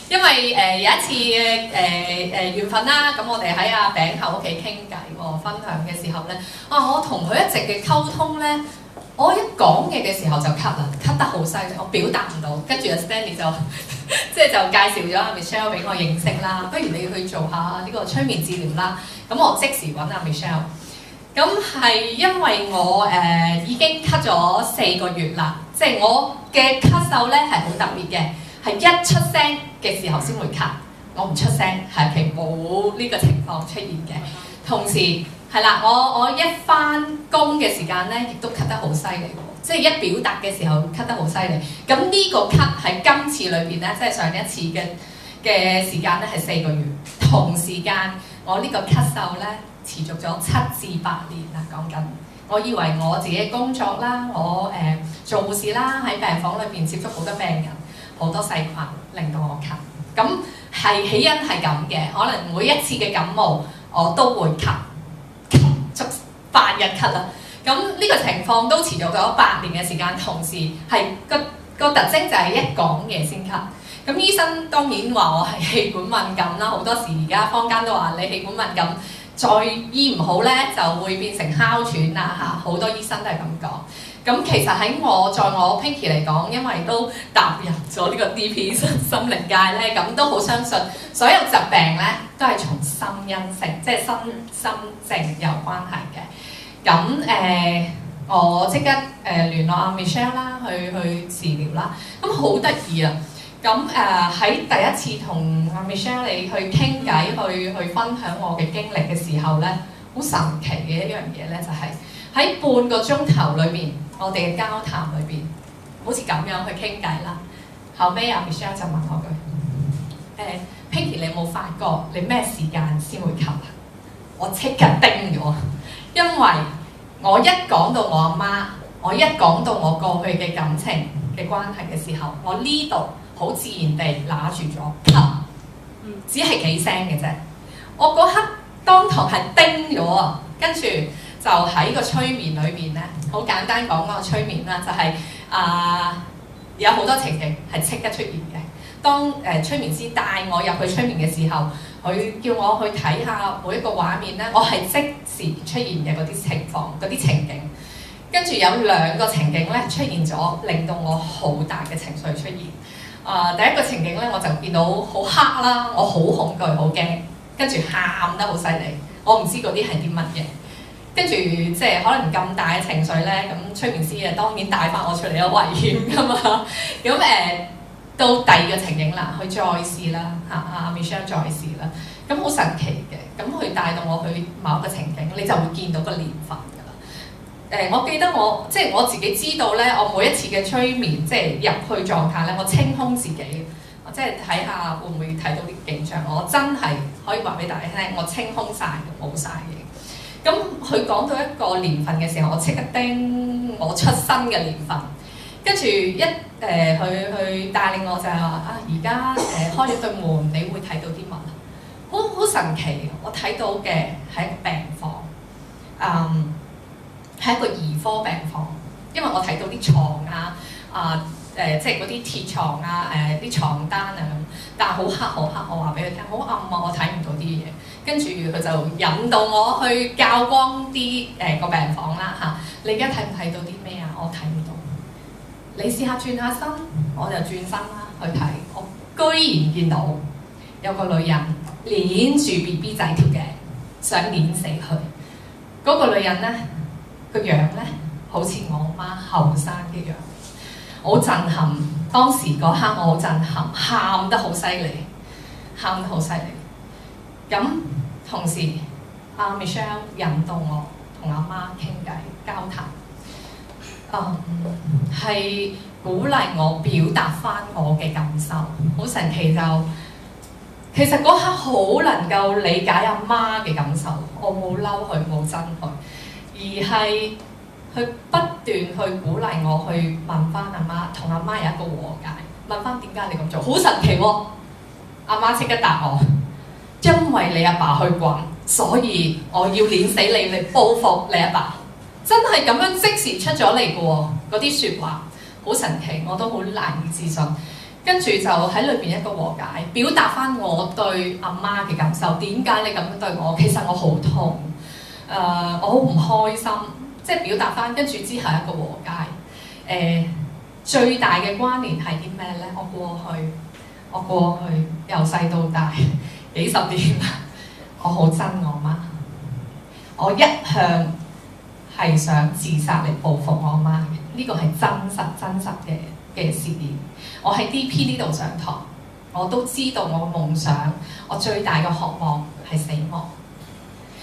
因為有一次緣分啦，咁我哋喺阿餅後屋企傾偈喎，分享嘅時候咧，我同佢一直嘅溝通咧，我一講嘢嘅時候就咳啦，咳得好犀利，我表達唔到，跟住阿 Stanley 就即係就介紹咗阿 Michelle 俾我認識啦，不如你去做下呢個催眠治療啦，咁我即時揾阿 Michelle。咁係因為我已經咳咗4個月啦，即係我嘅咳嗽咧係好特別嘅，係一出聲嘅時候先會咳，我唔出聲係其冇呢個情況出現嘅。同時係啦，我一返工嘅時間咧，亦都咳得好犀利喎，即係一表達嘅時候咳得好犀利。咁呢個咳喺今次裏邊咧，即係上一次嘅時間咧係4個月，同時間我呢個咳嗽咧，持續咗7至8年啦，講緊。我以為我自己工作啦，我做護士啦，喺病房裏邊接觸好多病人，好多細菌，令到我咳。咁係起因係咁嘅，可能每一次嘅感冒我都會咳足8日咳啦。咁呢個情況都持續咗8年嘅時間，同時係個特徵就係一講嘢先咳。咁醫生當然話我係氣管敏感啦，好多時而家坊間都話你氣管敏感。再醫唔好咧，就會變成哮喘啦嚇，好多醫生都係咁講。咁其實在我 Pinky 嚟講，因為都踏入咗呢個 DP 心靈界咧，咁都好相信所有疾病咧都係從心因性，即係心症有關係嘅。咁我即刻聯絡阿 Michelle 啦，去治療啦。咁好得意啊！咁喺第一次同阿 Michelle 你去傾偈，去分享我嘅經歷嘅時候咧，好神奇嘅一樣嘢咧，就係喺半個鐘頭裏邊，我哋嘅交談裏邊，好似咁樣去傾偈啦。後尾阿 Michelle 就問我句：Pinky 你有冇發覺你咩時間先會咳啊？我即刻叮咗，因為我一講到我阿媽，我一講到我過去嘅感情嘅關係嘅時候，我呢度好自然地揦住咗咳，只係幾聲嘅啫。我嗰刻當堂係叮咗啊，跟住就喺個催眠裏邊咧，好簡單講嗰個催眠啦，就係有好多情景係即刻出現嘅。當催眠師帶我入去催眠嘅時候，佢叫我去睇下每一個畫面咧，我係即時出現嘅嗰啲情況、嗰啲情景。跟住有2個情景咧出現咗，令到我好大嘅情緒出現。第一個情景咧，我就見到好黑啦，我好恐懼、好驚，跟住喊得好犀利。我唔知嗰啲係啲乜嘢。跟住即係可能咁大嘅情緒咧，咁催眠師當然帶翻我出嚟有危險噶嘛。咁到第2個情景啦，佢再試啦，阿 Michelle 再試啦。咁好神奇嘅，咁佢帶到我去某一個情景，你就會見到個年份。我記得即係我自己知道咧，我每一次嘅催眠即係入去狀態咧，我清空自己，我即係睇下會唔會睇到啲景象。我真係可以話俾大家聽，我清空晒，冇晒嘢。咁佢講到一個年份嘅時候，我即刻叮我出生嘅年份，跟住佢帶領我就係話而家開咗對門，你會睇到啲乜啊？好神奇！我睇到嘅係一個病房，係一個兒科病房，因為我睇到啲床即係嗰啲鐵床啊，啲床單啊咁，但係好黑好黑，我話俾佢聽，好暗啊，我睇唔到啲嘢。跟住佢就引導我去較光啲個病房啦嚇。你而家睇唔睇到啲咩啊？我睇唔到。你試下轉下身，我就轉身啦去睇。我居然見到有個女人捏住 BB 仔條頸，想捏死佢。嗰個女人咧，個樣咧好似我媽後生嘅樣，好震撼。當時嗰刻我好震撼，喊得好犀利，喊得好犀利。咁同時阿 Michelle 引導我同阿媽傾偈交談，係鼓勵我表達翻我嘅感受。好神奇就其實嗰刻好能夠理解阿媽嘅感受，我冇嬲佢，冇憎佢。而係佢不斷去鼓勵我去問翻阿媽，同阿媽有一個和解，問翻點解你咁做，好神奇喎！阿媽即刻答我，因為你阿爸去滾，所以我要捏死你嚟報復你阿爸。真係咁樣即時出咗嚟嘅喎，嗰啲説話好神奇，我都好難以置信。咁跟住就喺裏邊一個和解，表達翻我對阿媽嘅感受。點解你咁樣對我？其實我好痛，我好唔開心，即係表達翻。跟住之後一個和解。最大嘅關聯係啲咩咧？我過去由細到大幾十年，我好憎我媽。我一向係想自殺嚟報復我媽嘅，呢個係真實嘅事件。我喺 DP 呢度上堂，我都知道我嘅夢想，我最大嘅渴望係死亡。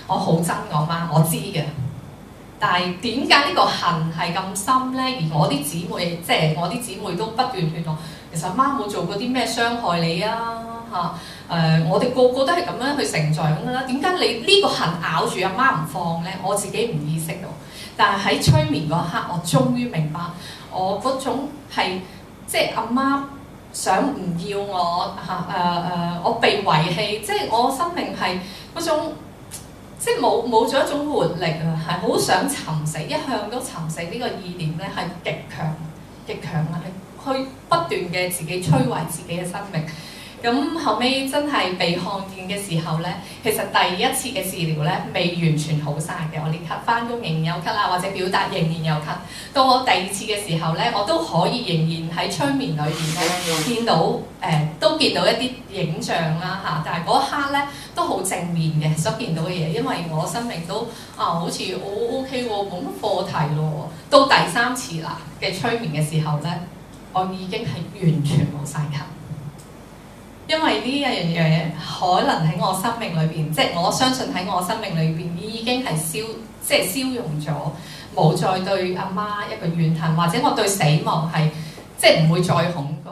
我好憎我媽，我知嘅。但係點解呢個恨係咁深咧？而我啲姊妹，即係我啲姊妹都不斷勸我，其實媽冇做過啲咩傷害你啊嚇。我哋個個都係咁樣去成長㗎啦。點解你呢個恨咬住阿媽唔放咧？我自己唔意識到。但係喺催眠嗰刻，我終於明白，我嗰種係即係阿媽想唔要我嚇我被遺棄，即係我生命係嗰種。即係冇咗一種活力啊，係好想尋死，一向都尋死呢個意念咧係極強啊，係去不斷嘅自己摧毀自己嘅生命。咁後尾真係被看見嘅時候咧，其實第一次嘅治療咧未完全好晒嘅，我連咳翻工仍然有咳啊，或者表達仍然有咳。到我第二次嘅時候咧，我都可以仍然喺催眠裏邊咧見到都見到一啲影像啦嚇，但係嗰一刻咧都好正面嘅所見到嘅嘢，因為我生命都好似好 OK 喎，冇乜課題咯。到第三次啦嘅催眠嘅時候咧，我已經係完全冇晒咳。因為呢一樣嘢可能喺我生命裏邊，即係我相信喺我生命裏邊已經係消融咗，冇再對阿媽一個怨恨，或者我對死亡係即係唔會再恐懼。